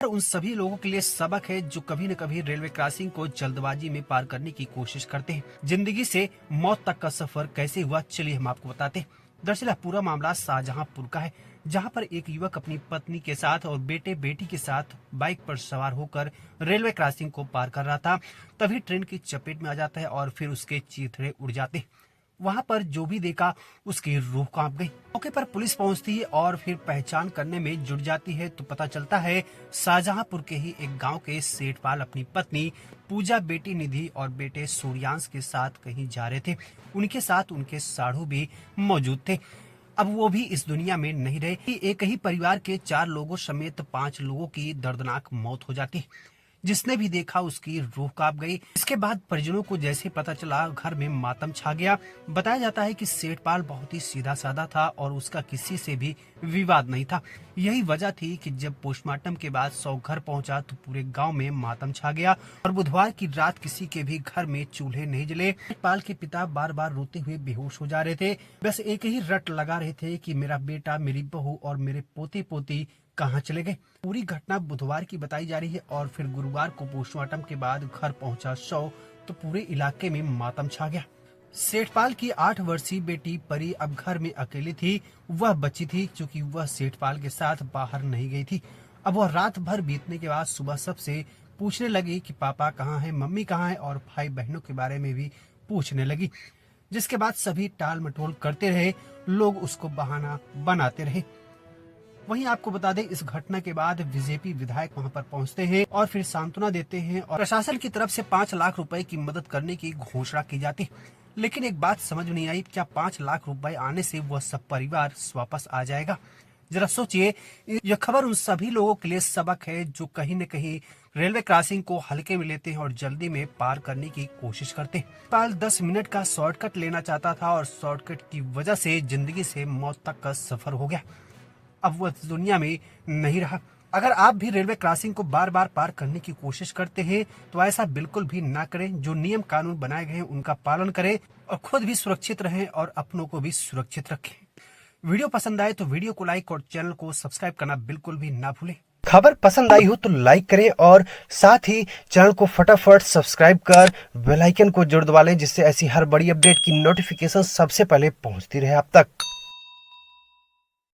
उन सभी लोगों के लिए सबक है जो कभी न कभी रेलवे क्रॉसिंग को जल्दबाजी में पार करने की कोशिश करते हैं। जिंदगी से मौत तक का सफर कैसे हुआ, चलिए हम आपको बताते हैं। दरअसल पूरा मामला शाहजहांपुर का है, जहां पर एक युवक अपनी पत्नी के साथ और बेटे बेटी के साथ बाइक पर सवार होकर रेलवे क्रॉसिंग को पार कर रहा था। तभी ट्रेन की चपेट में आ जाता है और फिर उसके चीथड़े उड़ जाते हैं। वहां पर जो भी देखा उसकी रूह कांप गई। मौके पर पुलिस पहुंचती है और फिर पहचान करने में जुट जाती है तो पता चलता है शाहजहांपुर के ही एक गांव के सेठपाल अपनी पत्नी पूजा, बेटी निधि और बेटे सूर्यांश के साथ कहीं जा रहे थे। उनके साथ उनके साढ़ू भी मौजूद थे। अब वो भी इस दुनिया में नहीं रहे। एक ही परिवार के 4 लोगों समेत 5 लोगों की दर्दनाक मौत हो जाती है। जिसने भी देखा उसकी रूह कांप गई। इसके बाद परिजनों को जैसे पता चला, घर में मातम छा गया। बताया जाता है कि सेठपाल बहुत ही सीधा साधा था और उसका किसी से भी विवाद नहीं था। यही वजह थी कि जब पोस्टमार्टम के बाद शव घर पहुंचा तो पूरे गांव में मातम छा गया और बुधवार की रात किसी के भी घर में चूल्हे नहीं जले। सेठपाल के पिता बार बार रोते हुए बेहोश हो जा रहे थे। बस एक ही रट लगा रहे थे कि मेरा बेटा, मेरी बहू और मेरे पोते पोती कहाँ चले गए। पूरी घटना बुधवार की बताई जा रही है और फिर गुरुवार को पोस्टमार्टम के बाद घर पहुंचा शव तो पूरे इलाके में मातम छा गया। सेठपाल की 8 वर्षीय बेटी परी अब घर में अकेली थी। वह बची थी क्योंकि वह सेठपाल के साथ बाहर नहीं गई थी। अब वह रात भर बीतने के बाद सुबह सबसे पूछने लगी कि पापा कहाँ है, मम्मी कहाँ है और भाई बहनों के बारे में भी पूछने लगी। जिसके बाद सभी टाल मटोल करते रहे, लोग उसको बहाना बनाते रहे। वहीं आपको बता दें, इस घटना के बाद बीजेपी विधायक वहां पर पहुंचते हैं और फिर सांत्वना देते हैं और प्रशासन की तरफ से 5 लाख रुपए की मदद करने की घोषणा की जाती है। लेकिन एक बात समझ में नहीं आई, क्या 5 लाख रुपए आने से वह सब परिवार वापस आ जाएगा? जरा सोचिए। यह खबर उन सभी लोगों के लिए सबक है जो कहीं न कहीं रेलवे क्रॉसिंग को हल्के में लेते हैं और जल्दी में पार करने की कोशिश करते हैं। पाल 10 मिनट का शॉर्टकट लेना चाहता था और शॉर्टकट की वजह से जिंदगी से मौत तक का सफर हो गया। अब वो दुनिया में नहीं रहा। अगर आप भी रेलवे क्रॉसिंग को बार बार पार करने की कोशिश करते हैं तो ऐसा बिल्कुल भी ना करें। जो नियम कानून बनाए गए हैं उनका पालन करें और खुद भी सुरक्षित रहें और अपनों को भी सुरक्षित रखें। वीडियो पसंद आए तो वीडियो को लाइक और चैनल को सब्सक्राइब करना बिल्कुल भी ना भूलें। खबर पसंद आई हो तो लाइक करें और साथ ही चैनल को फटाफट सब्सक्राइब कर बेल आइकन को जरूर दबा लें, जिससे ऐसी हर बड़ी अपडेट की नोटिफिकेशन सबसे पहले पहुंचती रहे आप तक।